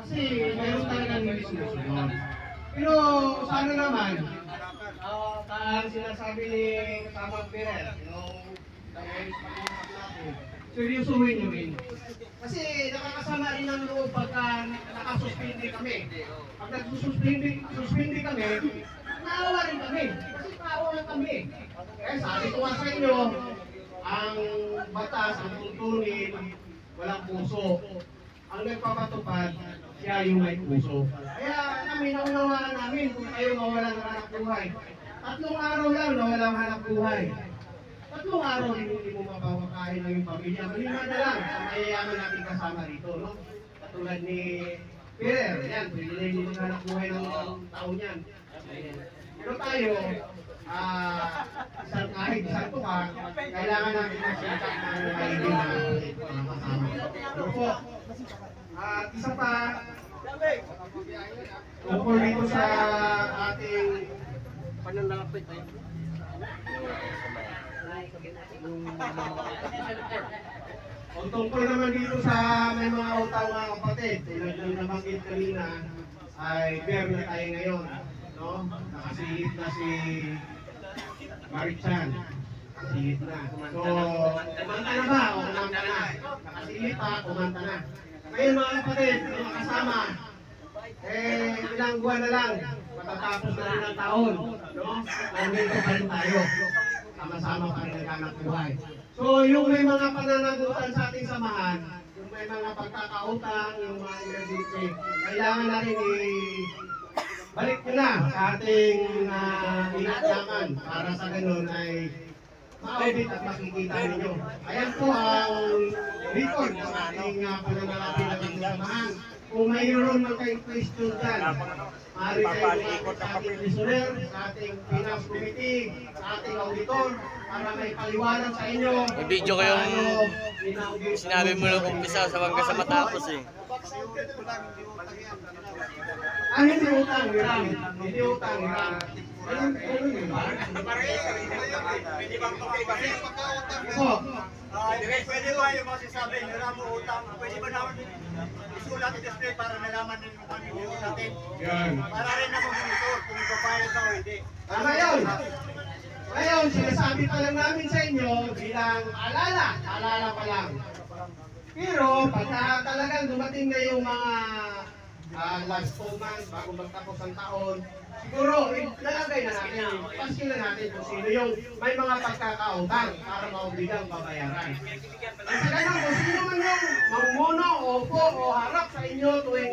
Kasi mayroon talagang hindi sumusunod. Pero sana naman, parang sinasabi ni Kasamang Pirer, yung dahil pag-uusap natin, seryosohin nyo rin. Kasi nakakasama rin ang loob pagka nakasuspindi kami. Pag nagsususpindi kami, naawa rin kami. Kasi tao lang kami. Kaya sabi ko nga sa inyo, ang batas, ang tuntunin, walang puso. Ang nagpapatupad, siya yung may puso. Kaya kami naunawaan namin kung kayo mawalan ng hanap buhay. 3 araw lang nawalang hanap buhay. 3 araw hindi mo mapapakain ng iyong pamilya. Malima na lang sa mayayaman natin kasama rito, no? Katulad ni Pierre, yan, pwede na hindi hanap buhay ng taon yan. Pero tayo, isang tuka, kailangan natin magsikat ng maigi na kasama. Pero po, at isa pa, tungkol dito sa ating pananalapit ay o tungkol naman dito sa may mga utang mga kapatid, tulad ng nabanggit kanina, ay bear na tayo ngayon, no? Nakasihit na si Marichan. Nakasihit na. So, kumanta na ba? O kumanta na? Nakasihit pa, kumanta na. Ngayon mga kapatid, mga kasama, ilang buwan na lang, matatapos na rin ang taon, no? Nandito pa rin tayo. Sama-sama pa rin naghanap buhay. So, yung may mga pananagutan sa ating samahan, yung may mga pagkakautang, yung mga emergency, kailangan na rin balik nyo na sa ating inatyaman para sa ganun ay ma-audit at makikita ninyo. Ayan po ang record ng ating pananalapit ng ating samahan. Kung mayroon man kayong question dyan, maaari kayo lumapit sa ating listener, sa ating finance committee, sa ating auditor, para may paliwanag sa inyo. May video kayong sinabi mo nung umpisa sa hanggang sa matapos eh. Hindi utang, hiram. Hindi utang, hiram. Pwede ba yung mga sinasabi, hiram mo utang, pwede ba naman isulat i-display para nalaman din kung ano yung natin? Para rin na mag-monitor kung ipapayag ka o hindi. Tama yun. Ngayon, sinasabi pa lang namin sa inyo bilang alala pa lang. Pero pagka talagang dumating na yung mga last 2 months bago magtapos ang taon, siguro ilalagay na natin, pasin na natin kung sino yung may mga pagkakautang para maubigang babayaran. At sa ganun, kung sino man yung mamumuno o harap sa inyo tuwing